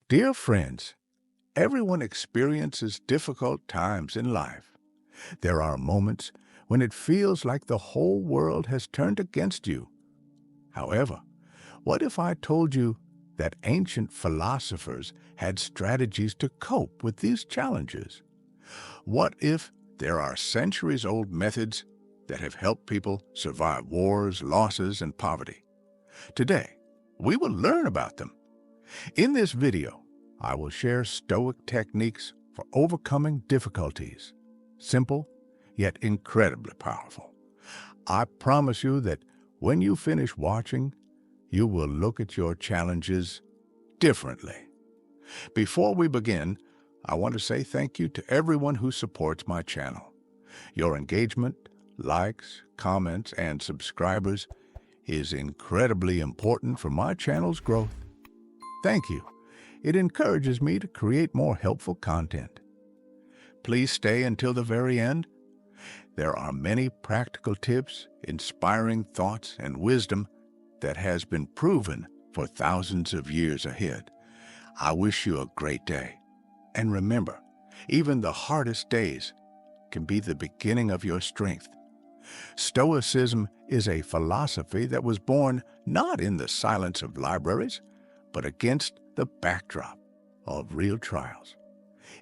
Dear friends, everyone experiences difficult times in life. There are moments when it feels like the whole world has turned against you. However, what if I told you that ancient philosophers had strategies to cope with these challenges? What if there are centuries-old methods that have helped people survive wars, losses, and poverty? Today, we will learn about them. In this video, I will share Stoic techniques for overcoming difficulties. Simple, yet incredibly powerful. I promise you that when you finish watching, you will look at your challenges differently. Before we begin, I want to say thank you to everyone who supports my channel. Your engagement, likes, comments, and subscribers is incredibly important for my channel's growth. Thank you. It encourages me to create more helpful content. Please stay until the very end. There are many practical tips, inspiring thoughts, and wisdom that has been proven for thousands of years ahead. I wish you a great day. And remember, even the hardest days can be the beginning of your strength. Stoicism is a philosophy that was born not in the silence of libraries, but against the backdrop of real trials.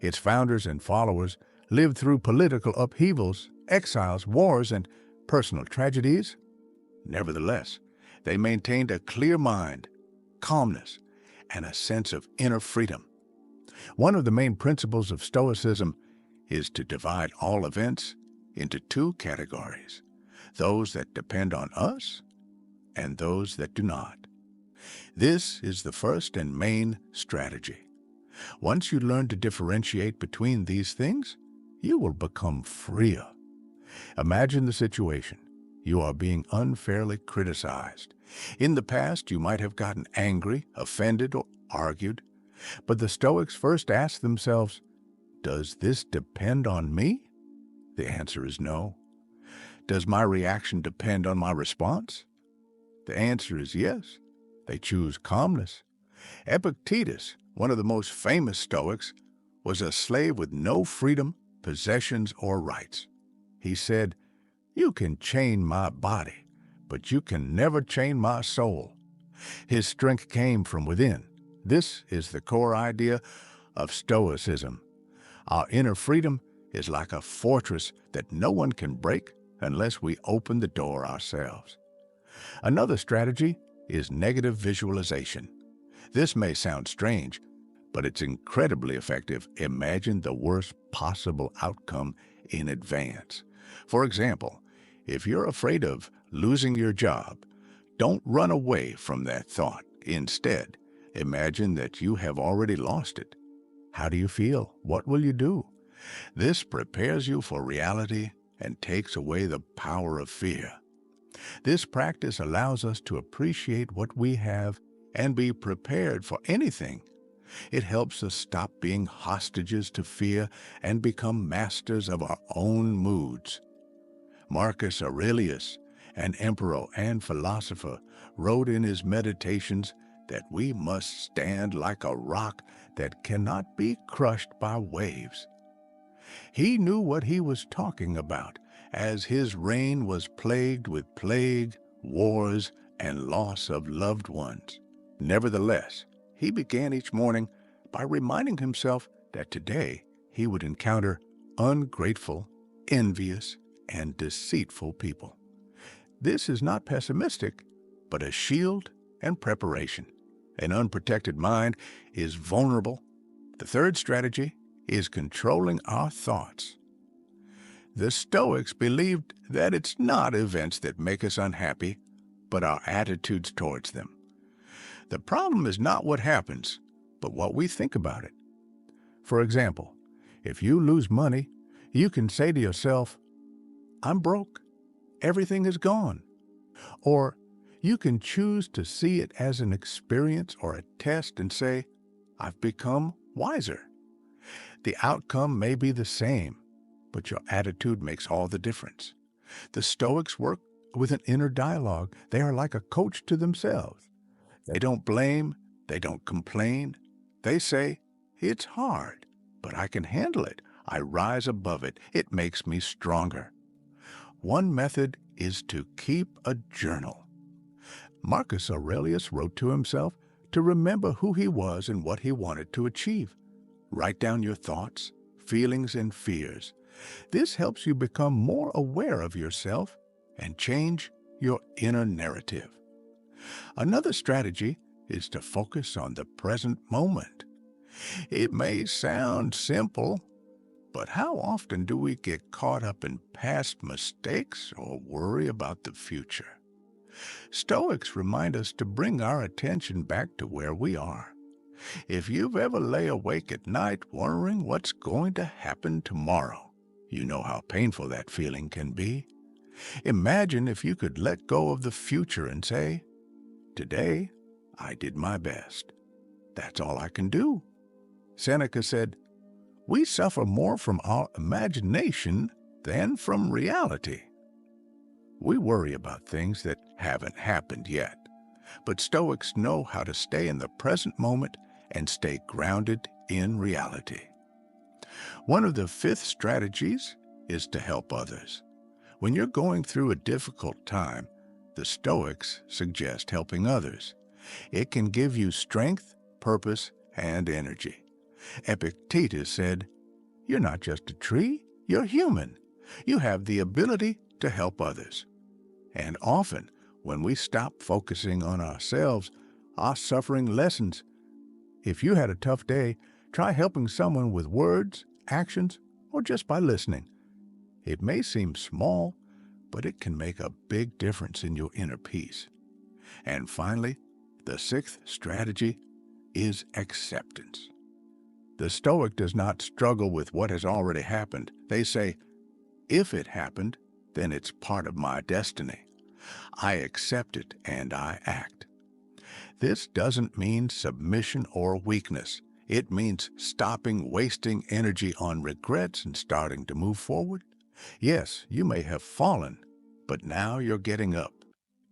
Its founders and followers lived through political upheavals, exiles, wars, and personal tragedies. Nevertheless, they maintained a clear mind, calmness, and a sense of inner freedom. One of the main principles of Stoicism is to divide all events into two categories: those that depend on us and those that do not. This is the first and main strategy. Once you learn to differentiate between these things, you will become freer. Imagine the situation. You are being unfairly criticized. In the past, you might have gotten angry, offended, or argued. But the Stoics first asked themselves, does this depend on me? The answer is no. Does my reaction depend on my response? The answer is yes. They choose calmness. Epictetus, one of the most famous Stoics, was a slave with no freedom, possessions, or rights. He said, "You can chain my body, but you can never chain my soul." His strength came from within. This is the core idea of Stoicism. Our inner freedom is like a fortress that no one can break unless we open the door ourselves. Another strategy is negative visualization. This may sound strange, but it's incredibly effective. Imagine the worst possible outcome in advance. For example, if you're afraid of losing your job, don't run away from that thought. Instead, imagine that you have already lost it. How do you feel? What will you do? This prepares you for reality and takes away the power of fear. This practice allows us to appreciate what we have and be prepared for anything. It helps us stop being hostages to fear and become masters of our own moods. Marcus Aurelius, an emperor and philosopher, wrote in his meditations that we must stand like a rock that cannot be crushed by waves. He knew what he was talking about, as his reign was plagued with plague, wars, and loss of loved ones. Nevertheless, he began each morning by reminding himself that today he would encounter ungrateful, envious, and deceitful people. This is not pessimistic, but a shield and preparation. An unprotected mind is vulnerable. The third strategy is controlling our thoughts. The Stoics believed that it's not events that make us unhappy, but our attitudes towards them. The problem is not what happens, but what we think about it. For example, if you lose money, you can say to yourself, "I'm broke. Everything is gone." Or you can choose to see it as an experience or a test and say, "I've become wiser." The outcome may be the same, but your attitude makes all the difference. The Stoics work with an inner dialogue. They are like a coach to themselves. They don't blame, they don't complain, They say, "It's hard, but I can handle it. I rise above it. It makes me stronger." One method is to keep a journal. Marcus Aurelius wrote to himself to remember who he was and what he wanted to achieve. Write down your thoughts, feelings, and fears. This helps you become more aware of yourself and change your inner narrative. Another strategy is to focus on the present moment. It may sound simple, but how often do we get caught up in past mistakes or worry about the future? Stoics remind us to bring our attention back to where we are. If you've ever lay awake at night wondering what's going to happen tomorrow, you know how painful that feeling can be. Imagine if you could let go of the future and say, "Today, I did my best. That's all I can do." Seneca said, "We suffer more from our imagination than from reality." We worry about things that haven't happened yet, but Stoics know how to stay in the present moment and stay grounded in reality. One of the fifth strategies is to help others. When you're going through a difficult time, the Stoics suggest helping others. It can give you strength, purpose, and energy. Epictetus said, "You're not just a tree, you're human. You have the ability to help others." And often, when we stop focusing on ourselves, our suffering lessens. If you had a tough day, try helping someone with words, actions, or just by listening. It may seem small, but it can make a big difference in your inner peace. And finally, the sixth strategy is acceptance. The Stoic does not struggle with what has already happened. They say, "If it happened, then it's part of my destiny. I accept it and I act." This doesn't mean submission or weakness. It means stopping wasting energy on regrets and starting to move forward. Yes, you may have fallen, but now you're getting up.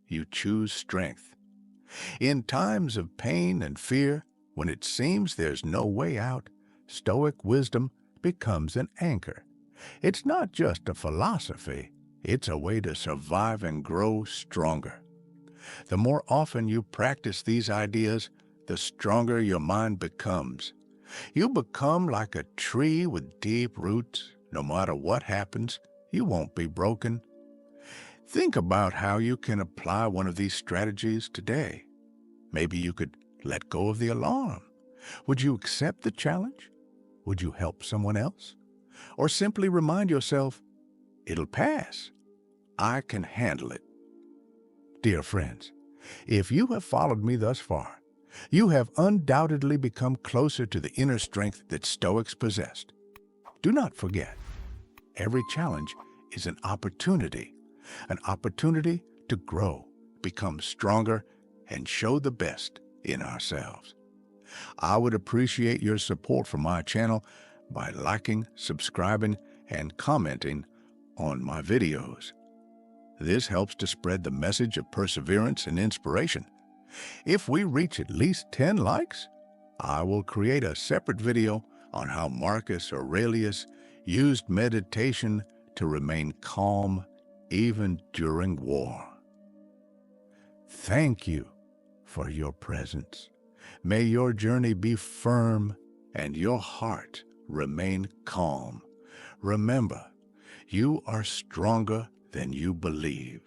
You choose strength. In times of pain and fear, when it seems there's no way out, Stoic wisdom becomes an anchor. It's not just a philosophy, it's a way to survive and grow stronger. The more often you practice these ideas, the stronger your mind becomes. You become like a tree with deep roots. No matter what happens, you won't be broken. Think about how you can apply one of these strategies today. Maybe you could let go of the alarm. Would you accept the challenge? Would you help someone else? Or simply remind yourself, "It'll pass. I can handle it." Dear friends, if you have followed me thus far, you have undoubtedly become closer to the inner strength that Stoics possessed. Do not forget, every challenge is an opportunity to grow, become stronger, and show the best in ourselves. I would appreciate your support for my channel by liking, subscribing, and commenting on my videos. This helps to spread the message of perseverance and inspiration. If we reach at least 10 likes, I will create a separate video on how Marcus Aurelius used meditation to remain calm even during war. Thank you for your presence. May your journey be firm and your heart remain calm. Remember, you are stronger than you believe.